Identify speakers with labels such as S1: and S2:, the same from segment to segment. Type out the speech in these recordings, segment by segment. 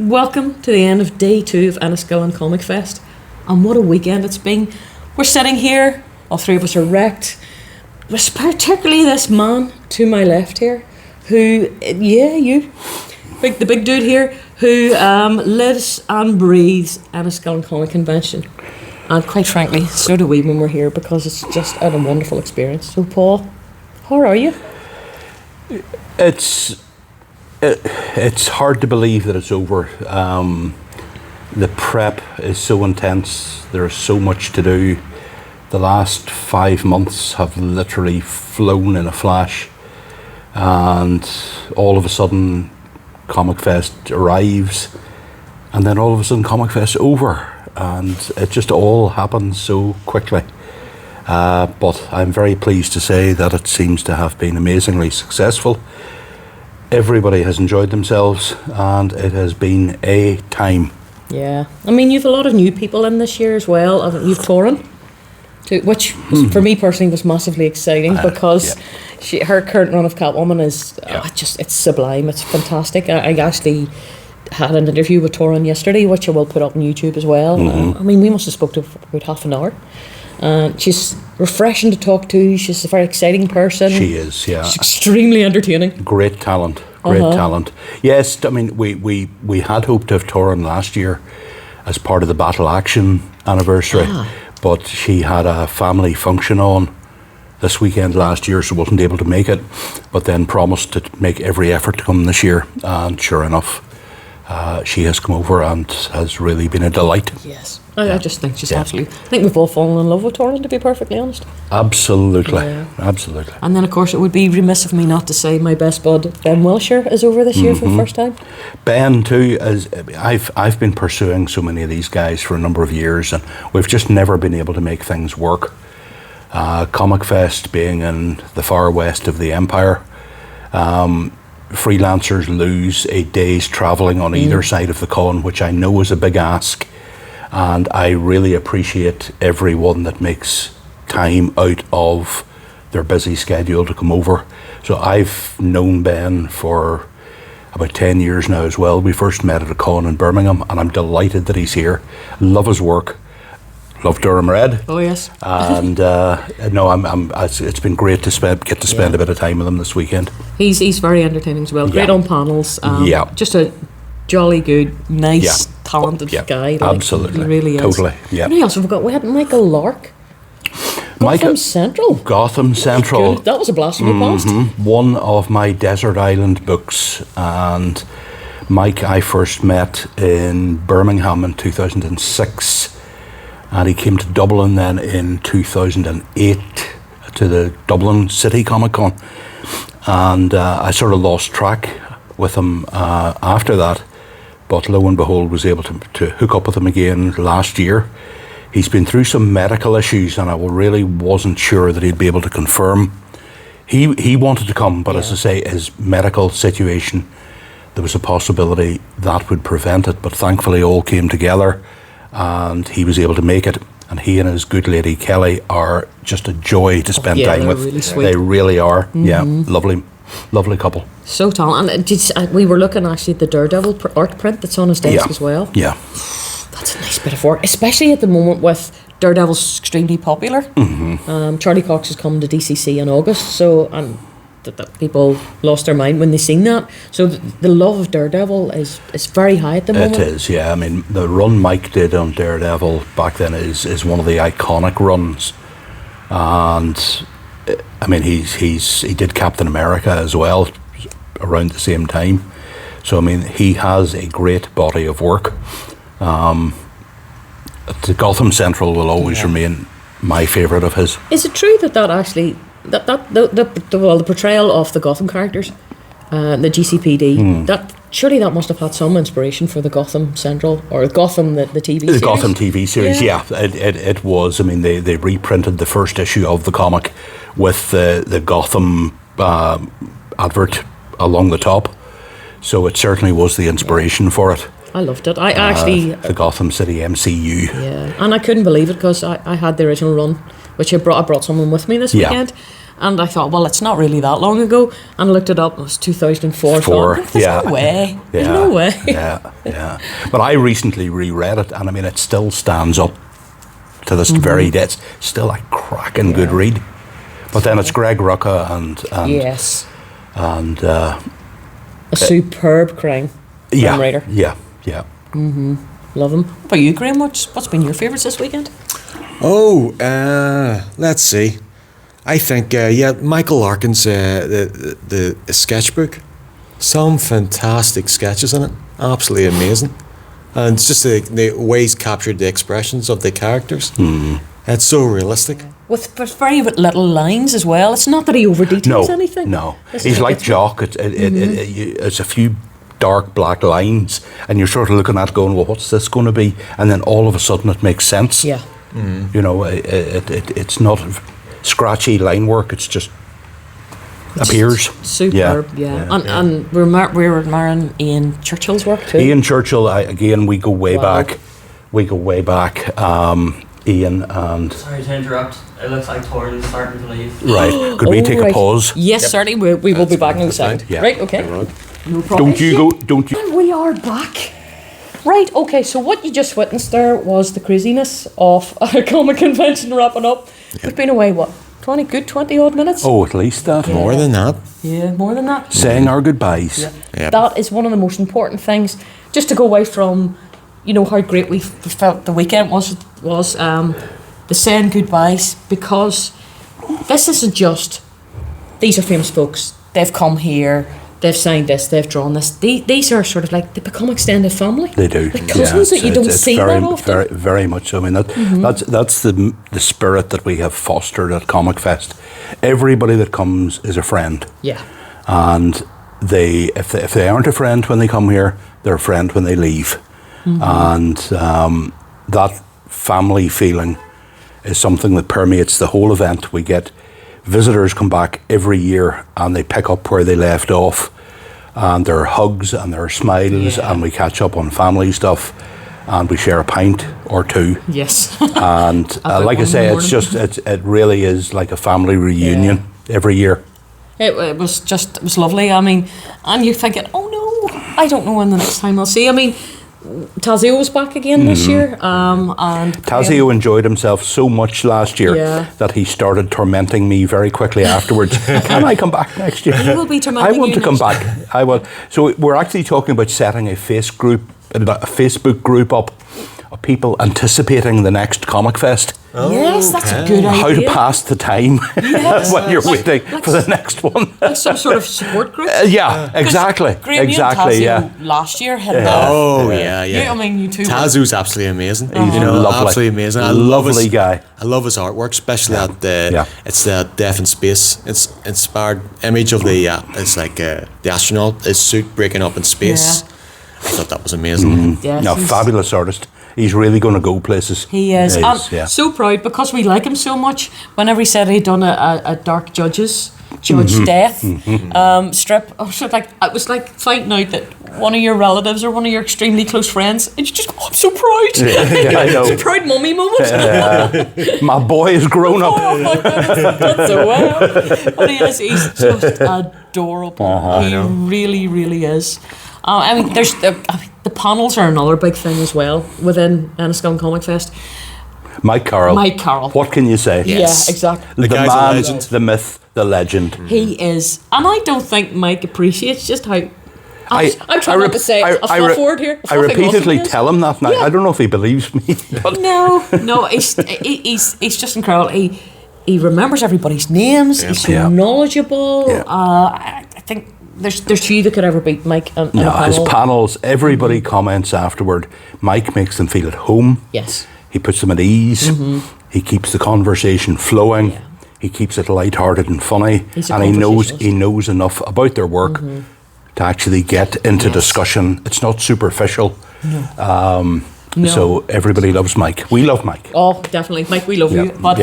S1: welcome to the end of day 2 of Enniskillen Comic Fest. And what a weekend it's been. We're sitting here, all three of us are wrecked. Particularly this man to my left here, who, the big dude here, who lives and breathes Enniskillen Comic Convention. And quite frankly, so do we when we're here, because it's just a wonderful experience. So Paul, how are you?
S2: It's hard to believe that it's over. The prep is so intense. There's so much to do. The last 5 months have literally flown in a flash, and all of a sudden Comic Fest arrives, and then all of a sudden Comic Fest over, and it just all happens so quickly. But I'm very pleased to say that it seems to have been amazingly successful. Everybody has enjoyed themselves, and it has been a time.
S1: Yeah, I mean, you've a lot of new people in this year as well. You've Torin, which for me personally was massively exciting, because her current run of Catwoman is it's sublime. It's fantastic. I actually had an interview with Torin yesterday, which I will put up on YouTube as well. I mean, we must have spoke to her for about half an hour. She's refreshing to talk to. She's a very exciting person.
S2: She is, yeah.
S1: She's extremely entertaining.
S2: Great talent. Talent. Yes, I mean, we had hoped to have Torin last year as part of the Battle Action anniversary, but she had a family function on this weekend last year, so wasn't able to make it, but then promised to make every effort to come this year, and sure enough, she has come over and has really been a delight.
S1: Yes. I just think she's absolutely... I think we've all fallen in love with Torin, to be perfectly honest.
S2: Absolutely. Yeah. Absolutely.
S1: And then, of course, it would be remiss of me not to say my best bud, Ben Wilshire, is over this year for the first time.
S2: Ben, too, I've been pursuing so many of these guys for a number of years, and we've just never been able to make things work. Comic Fest being in the far west of the Empire, freelancers lose a day's travelling on either side of the con, which I know is a big ask. And I really appreciate everyone that makes time out of their busy schedule to come over. So I've known Ben for about 10 years now as well. We first met at a con in Birmingham, and I'm delighted that he's here. Love his work. Love Durham Red.
S1: Oh yes.
S2: And it's been great to get to spend a bit of time with him this weekend.
S1: He's very entertaining as well. Great on panels. Just a jolly good, nice, talented guy.
S2: Absolutely.
S1: He really is.
S2: Totally. Yeah.
S1: And we also forgot we had Michael Lark. Gotham Central.
S2: Good.
S1: That was a blast from the past.
S2: One of my desert island books, and Mike I first met in Birmingham in 2006, and he came to Dublin then in 2008 to the Dublin City Comic Con, and I sort of lost track with him after that, but lo and behold was able to hook up with him again last year. He's been through some medical issues, and I really wasn't sure that he'd be able to confirm. He wanted to come, but as I say, his medical situation, there was a possibility that would prevent it, but thankfully all came together and he was able to make it. And he and his good lady Kelly are just a joy to spend time with.
S1: Really sweet.
S2: They really are. Yeah, lovely couple.
S1: So talented. And we were looking actually at the Daredevil art print that's on his desk as well.
S2: Yeah.
S1: That's a nice bit of work, especially at the moment with Daredevil's extremely popular. Charlie Cox has come to DCC in August, so that people lost their mind when they seen that. So the love of Daredevil is very high at the moment.
S2: It is, yeah. I mean, the run Mike did on Daredevil back then is one of the iconic runs, and I mean he did Captain America as well around the same time. So I mean he has a great body of work. The Gotham Central will always remain my favourite of his.
S1: Is it true that actually the portrayal of the Gotham characters, the GCPD, that must have had some inspiration for the Gotham Central or Gotham the TV series?
S2: The Gotham TV series, it was. I mean, they reprinted the first issue of the comic with the Gotham advert along the top, so it certainly was the inspiration for it.
S1: I loved it. I actually...
S2: The Gotham City MCU.
S1: Yeah, and I couldn't believe it because I had the original run, which I brought someone with me this weekend. And I thought, well, it's not really that long ago. And I looked it up, it was 2004.
S2: Four,
S1: There's no way. There's no way.
S2: Yeah. But I recently reread it, and I mean, it still stands up to this very day. It's still a cracking good read. But then it's Greg Rucka and
S1: yes.
S2: And
S1: a superb crime writer.
S2: Yeah.
S1: Love him. What about you, Graham? What's been your favourites this weekend?
S3: Oh, let's see. I think Michael Larkin's the sketchbook. Some fantastic sketches in it. Absolutely amazing. And it's just the way he's captured the expressions of the characters. It's so realistic.
S1: With very little lines as well. It's not that he over details anything.
S2: No, he's like Jock. It's a few dark black lines, and you're sort of looking at it going, well, what's this going to be? And then all of a sudden it makes sense.
S1: Yeah.
S2: You know, it's not scratchy line work. It's just appears.
S1: Superb, yeah. And we're admiring Ian Churchill's work too.
S2: Ian Churchill, we go way back. We go way back. Ian and...
S4: Sorry to interrupt. It looks like Torrin's starting to leave.
S2: Right. Could we take a pause?
S1: Yes, certainly. We will be back in a second.
S2: Yeah.
S1: Right, okay. No problem.
S2: Don't you...
S1: And we are back. Right, okay, so what you just witnessed there was the craziness of a comic convention wrapping up. Yep. We've been away, 20 odd minutes?
S2: Oh, at least that.
S3: Yeah. More than that.
S1: Yeah, more than that.
S2: Saying our goodbyes.
S1: Yeah.
S3: Yep.
S1: That is one of the most important things. Just to go away from, how great we felt the weekend was the saying goodbyes, because this isn't just, these are famous folks, they've come here, they've signed this, they've drawn this. These are sort of like, they become extended family.
S2: They do.
S1: Like cousins that you don't see
S2: very,
S1: that often.
S2: Very, very much so. I mean, that's the spirit that we have fostered at Comic Fest. Everybody that comes is a friend.
S1: Yeah.
S2: And if they aren't a friend when they come here, they're a friend when they leave. And that family feeling is something that permeates the whole event. We get visitors come back every year and they pick up where they left off, and there are hugs and there are smiles, and we catch up on family stuff, and we share a pint or two.
S1: Yes.
S2: And like I say, it really is like a family reunion every year.
S1: It was lovely. I mean, and you're thinking, oh no, I don't know when the next time I'll see. I mean, Tazio was back again this year, and
S2: Tazio enjoyed himself so much last year that he started tormenting me very quickly afterwards. Can I come back next year?
S1: He will be tormenting
S2: I want
S1: you
S2: to come
S1: next
S2: back. I will. So we're actually talking about setting a Facebook group up of people anticipating the next Comic Fest.
S1: Yes, that's a good idea.
S2: How to pass the time when you're waiting for the next one.
S1: Like some sort of support group.
S2: Exactly.
S1: Graham,
S2: Exactly.
S1: you and Tazio last year had that.
S3: Oh yeah.
S1: I mean, you two.
S3: Tazu's absolutely amazing.
S2: He's lovely.
S3: Absolutely amazing. I
S2: Lovely guy.
S3: I love his artwork, especially it's the Death in Space. It's inspired image of the it's like the astronaut, his suit breaking up in space.
S1: Yeah.
S3: I thought that was amazing.
S1: Yes,
S2: No, fabulous artist. He's really going to go places.
S1: He is.
S2: He
S1: I'm
S2: is,
S1: so proud because we like him so much. Whenever he said he'd done a Dark Judge Death strip, I was like finding out that one of your relatives or one of your extremely close friends, and you just go, I'm so proud.
S2: I know.
S1: It's a proud mummy moment.
S2: My boy is grown up.
S1: Oh my goodness, that's so well. But he's just adorable. He really, really is. I mean, there's the panels are another big thing as well within Enniskillen Comic Fest.
S2: Mike Carroll. What can you say?
S3: Yes.
S1: Yeah, exactly.
S3: The guy's a
S2: man,
S3: legend.
S2: the myth, the legend.
S1: He is, and I don't think Mike appreciates just how. I'm trying not to say a full forward here.
S2: I repeatedly tell him that now. I don't know if he believes me. But
S1: No, he's just incredible. He remembers everybody's names. He's so knowledgeable.
S2: Yeah.
S1: I think there's few that could ever beat Mike in a panel.
S2: His panels, everybody comments afterward. Mike makes them feel at home.
S1: Yes.
S2: He puts them at ease. He keeps the conversation flowing.
S1: Yeah.
S2: He keeps it lighthearted and funny.
S1: And
S2: he knows enough about their work to actually get into discussion. It's not superficial.
S1: No.
S2: So everybody loves Mike. We love Mike.
S1: Oh, definitely, Mike. We love you. But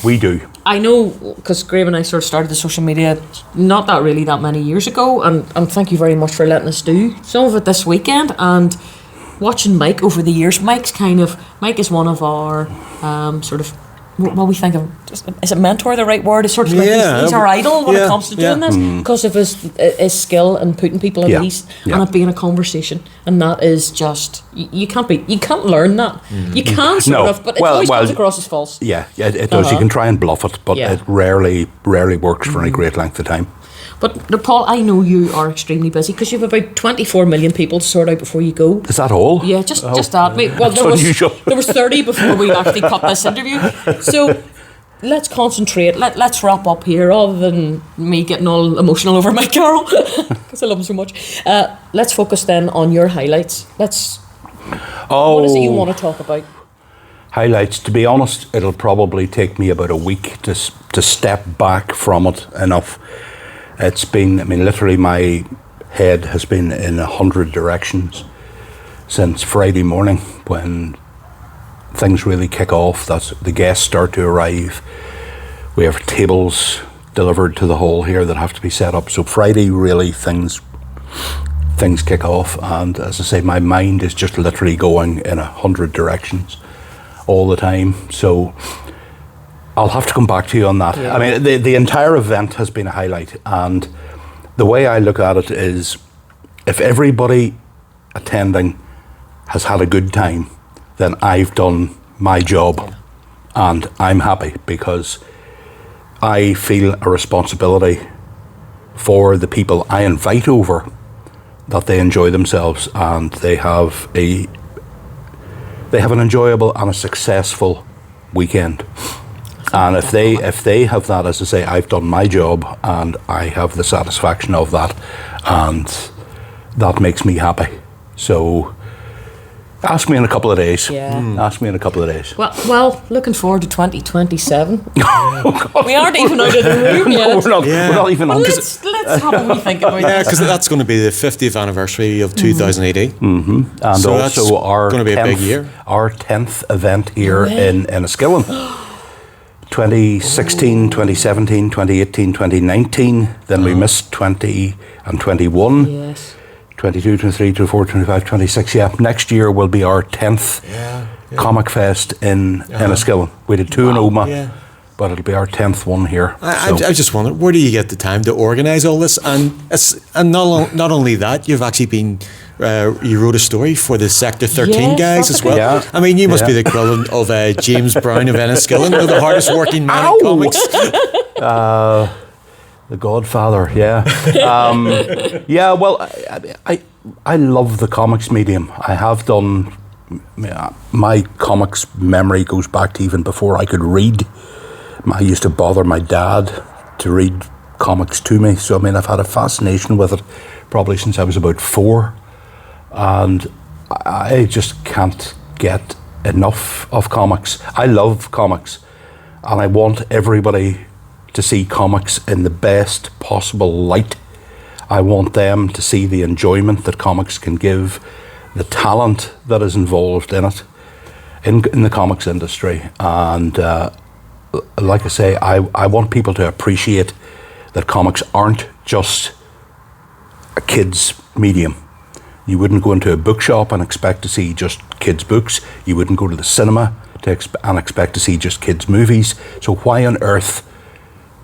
S2: we do.
S1: I know, because Graham and I sort of started the social media not that many years ago, and thank you very much for letting us do some of it this weekend. And watching Mike over the years, Mike is one of our sort of well, we think of, is it mentor the right word? It's sort of like he's our idol when it comes to doing this, because of his skill in putting people at ease and it being a conversation, and that is just you can't learn that. You can sort of, but it always comes across as false.
S2: Yeah, it does. You can try and bluff it, but it rarely works for any great length of time.
S1: But Paul, I know you are extremely busy because you have about 24 million people to sort out before you go.
S2: Is that all?
S1: Yeah, just that. Well, there was 30 before we actually cut this interview. So let's concentrate. Let's wrap up here, rather than me getting all emotional over my Carol, because I love him so much. Let's focus then on your highlights. What is it you want to talk about?
S2: Highlights. To be honest, it'll probably take me about a week to step back from it enough. It's been, literally my head has been in 100 directions since Friday morning, when things really kick off. That's the guests start to arrive. We have tables delivered to the hall here that have to be set up. So Friday, really, things kick off. And as I say, my mind is just literally going in 100 directions all the time. So I'll have to come back to you on that. Yeah. The entire event has been a highlight, and the way I look at it is, if everybody attending has had a good time, then I've done my job, and I'm happy, because I feel a responsibility for the people I invite over, that they enjoy themselves and they have an enjoyable and a successful weekend. And if they have that, as I say, I've done my job and I have the satisfaction of that, and that makes me happy. So ask me in a couple of days.
S1: Yeah.
S2: Ask me in a couple of days.
S1: Well, looking forward to 2027. We aren't even out of the room yet.
S2: No, we're not even on.
S1: Let's have a wee think about
S3: Yeah,
S1: this.
S3: because that's going to be the 50th anniversary of 2018.
S2: Mm-hmm. And
S3: so
S2: also our
S3: going to be a big year.
S2: Our 10th event here in Enniskillen. 2016, 2017, 2018, 2019. Then we missed 20 and 21.
S1: Yes.
S2: 22, 23, 24, 25, 26. Yeah, next year will be our 10th Comic Fest in Enniskillen. We did two in Oma, but it'll be our 10th one here.
S3: I just wonder, where do you get the time to organise all this? And not only that, you've actually been. You wrote a story for the Sector 13 guys as well. Yeah. You must be the equivalent of James Brown of Enniskillen, the hardest working man in comics.
S2: The Godfather, yeah. Well, I love the comics medium. I have done. My comics memory goes back to even before I could read. I used to bother my dad to read comics to me. So I've had a fascination with it probably since I was about 4. And I just can't get enough of comics. I love comics, and I want everybody to see comics in the best possible light. I want them to see the enjoyment that comics can give, the talent that is involved in it, in the comics industry. And like I say, I want people to appreciate that comics aren't just a kid's medium. You wouldn't go into a bookshop and expect to see just kids' books. You wouldn't go to the cinema and expect to see just kids' movies. So why on earth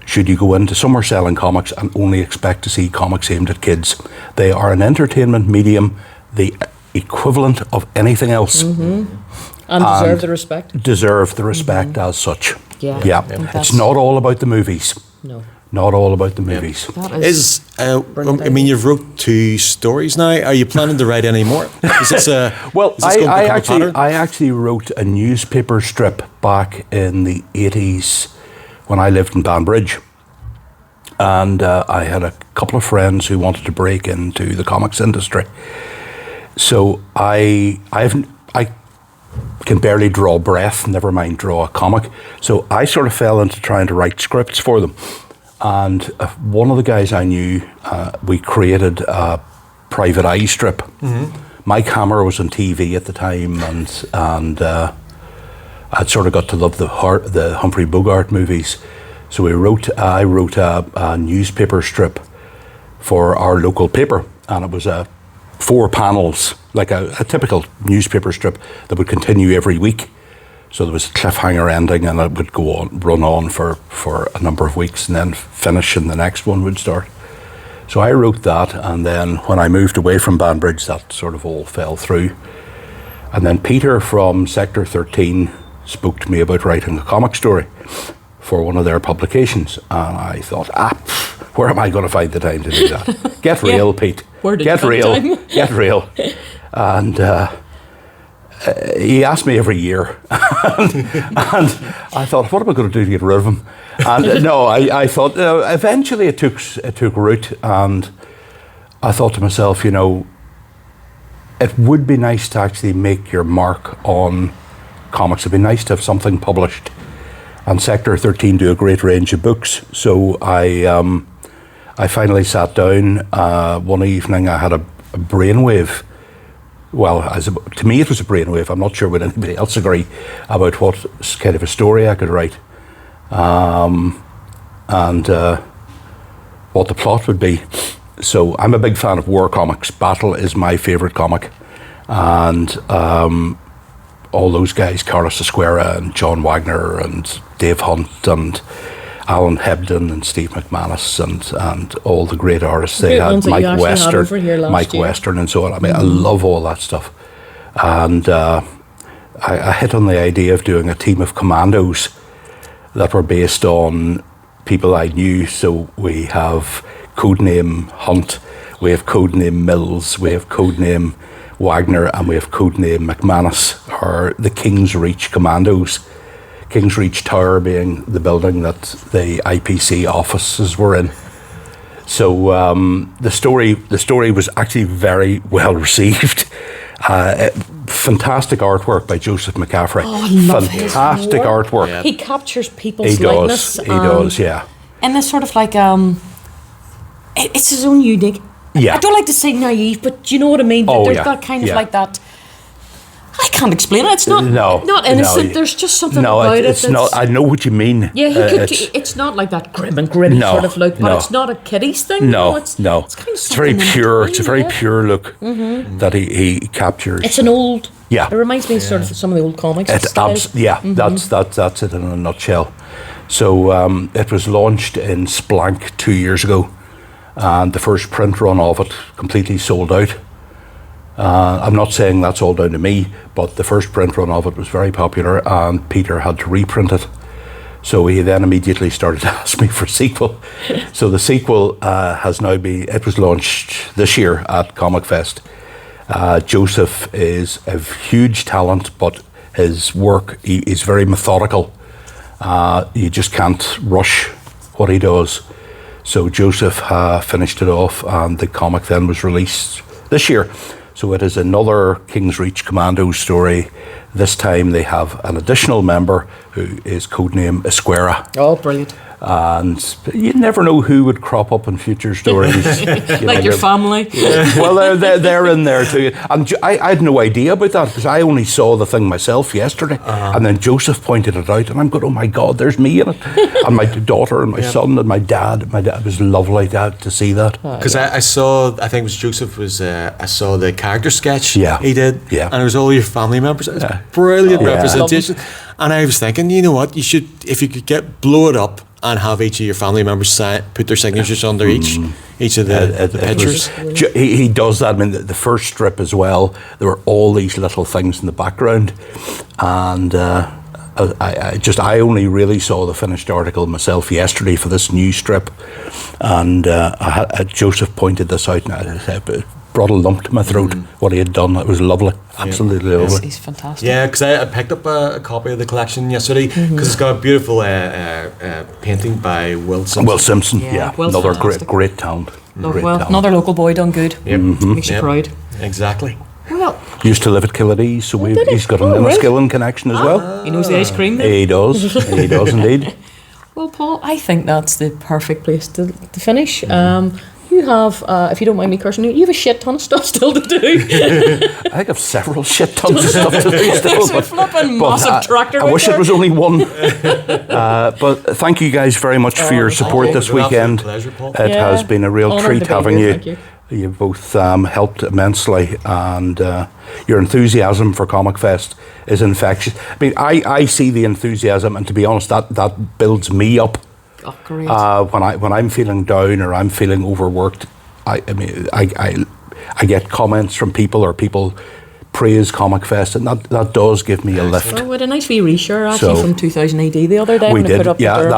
S2: should you go into somewhere selling comics and only expect to see comics aimed at kids? They are an entertainment medium, the equivalent of anything else. Mm-hmm.
S1: And deserve the respect.
S2: Deserve the respect as such.
S1: Yeah.
S2: It's not all about the movies.
S1: No.
S2: Not all about the movies.
S3: You've wrote 2 stories now. Are you planning to write any more?
S2: I actually wrote a newspaper strip back in the 80s when I lived in Banbridge. And I had a couple of friends who wanted to break into the comics industry. So I can barely draw breath, never mind draw a comic. So I sort of fell into trying to write scripts for them. And one of the guys I knew, we created a Private Eye strip. Mm-hmm. Mike Hammer was on TV at the time, and I'd sort of got to love the Humphrey Bogart movies. So I wrote a newspaper strip for our local paper, and it was 4 panels, like a typical newspaper strip that would continue every week. So there was a cliffhanger ending, and it would run on for a number of weeks, and then finish, and the next one would start. So I wrote that, and then when I moved away from Banbridge, that sort of all fell through. And then Peter from Sector 13 spoke to me about writing a comic story for one of their publications, and I thought, where am I going to find the time to do that? Get real, Pete.
S1: Where did
S2: Get
S1: you
S2: real.
S1: find the time?
S2: Get real. And he asked me every year, and I thought, what am I going to do to get rid of him? And no, I thought eventually it took root, and I thought to myself, it would be nice to actually make your mark on comics. It'd be nice to have something published, and Sector 13 do a great range of books. So I finally sat down one evening. I had a brainwave. Well, to me it was a brainwave. I'm not sure would anybody else agree about what kind of a story I could write, and what the plot would be. So I'm a big fan of war comics. Battle is my favourite comic, and all those guys, Carlos Esquera and John Wagner and Dave Hunt and Alan Hebden and Steve McManus and all the great artists they had, Mike Western and so on. I mean, I love all that stuff. And I hit on the idea of doing a team of commandos that were based on people I knew. So we have codename Hunt, we have codename Mills, we have codename Wagner, and we have codename McManus, or the King's Reach Commandos. King's Reach Tower being the building that the IPC offices were in. So the story was actually very well received. Fantastic artwork by Joseph McCaffrey.
S1: Oh, I love
S2: fantastic
S1: his work.
S2: artwork.
S3: Yeah.
S1: He captures people's
S2: He
S1: likeness.
S2: does, yeah.
S1: And this sort of like it's his own unique.
S2: Yeah.
S1: I don't like to say naive, but do you know what I mean?
S2: Oh,
S1: There's
S2: yeah,
S1: that kind of
S2: yeah.
S1: like that. I can't explain it. It's not not innocent.
S2: No,
S1: There's just something
S2: no,
S1: about
S2: it's
S1: it.
S2: not. I know what you mean.
S1: Yeah, it's not like that grim and gritty
S2: No,
S1: sort of look, but
S2: no.
S1: it's not a kiddies thing.
S2: No,
S1: It's
S2: no.
S1: It's kind of
S2: It's very
S1: something in
S2: pure.
S1: between,
S2: It's a very
S1: yeah.
S2: pure look that he captures.
S1: It's an old.
S2: Yeah.
S1: It reminds me sort of some of the old comics.
S2: That's it in a nutshell. So it was launched in Splank 2 years ago, and the first print run of it completely sold out. I'm not saying that's all down to me, but the first print run of it was very popular, and Peter had to reprint it. So he then immediately started to ask me for a sequel. So the sequel it was launched this year at Comic Fest. Joseph is a huge talent, but his work, he's very methodical. You just can't rush what he does. So Joseph finished it off, and the comic then was released this year. So it is another King's Reach Commando story. This time they have an additional member who is codename Esquera.
S1: Oh, brilliant.
S2: And you never know who would crop up in future stories.
S1: Like your family.
S2: Well, they're in there too. And I had no idea about that because I only saw the thing myself yesterday. And then Joseph pointed it out, and I'm going, oh my God, there's me in it. And my daughter and my son and my dad. It was lovely to see that.
S3: Because I saw, I think it was Joseph, I saw the character sketch
S2: Yeah.
S3: he did.
S2: Yeah.
S3: And it was all your family members. It was brilliant
S2: Yeah.
S3: representation. And I was thinking, you know what, you should, if you could blow it up and have each of your family members put their signatures under each of the pictures.
S2: He does that. I mean, the first strip as well, there were all these little things in the background. And I only really saw the finished article myself yesterday for this new strip. And Joseph pointed this out, and it brought a lump to my throat what he had done. It was lovely, absolutely lovely.
S1: He's fantastic.
S3: Yeah, because I picked up a copy of the collection yesterday because it's got a beautiful painting by Will Simpson.
S2: Will Simpson,
S1: Yeah, Will's
S2: another
S1: fantastic.
S2: great talent. Great talent.
S1: Another local boy done good.
S3: Yep.
S1: Makes you
S3: Yep.
S1: proud.
S3: Exactly.
S1: Well,
S2: Used to live at Killaree, so
S1: did he?
S2: he's got an
S1: Oh, right.
S2: Enniskillen connection as well.
S1: he knows the ice cream. then.
S2: He does. He does indeed.
S1: Well, Paul, I think that's the perfect place to finish. You have, if you don't mind me cursing you have a shit ton of stuff still to do.
S2: I think I've several shit tons of stuff to do still.
S1: There's a flipping massive tractor
S2: I
S1: out
S2: wish
S1: there.
S2: it was only one. But thank you guys very much for your support
S3: you.
S2: this
S3: Well,
S2: weekend.
S3: pleasure, Paul.
S2: It has been a real
S1: Honoured
S2: treat
S1: to be
S2: having
S1: here,
S2: you.
S1: thank you.
S2: You've both helped immensely, and your enthusiasm for Comic Fest is infectious. I mean, I see the enthusiasm, and to be honest, that builds me up.
S1: Oh, great.
S2: When I'm feeling down or I'm feeling overworked, I get comments from people, or people praise Comic Fest, and that does give me a lift.
S1: Well, we had a nice wee reshare actually from 2000 AD the other day.
S2: We
S1: when I
S2: did,
S1: put up
S2: yeah.
S1: the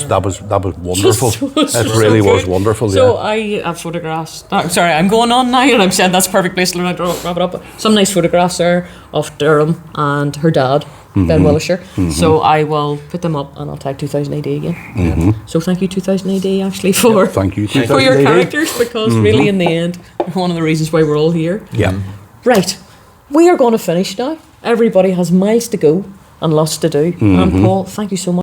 S2: That was wonderful. It really was wonderful.
S1: So
S2: Yeah.
S1: I have photographs. Sorry, I'm going on now, and I'm saying that's a perfect place to wrap it up. Some nice photographs there of Durham and her dad, Ben Willisher. So I will put them up, and I'll tag 2000 AD again. So thank you 2000 AD actually for
S2: Thank you,
S1: for your
S2: 2000 AD.
S1: characters, because really in the end, one of the reasons why we're all here.
S2: Yeah.
S1: Right, we are going to finish now. Everybody has miles to go and lots to do. And Paul, thank you so much.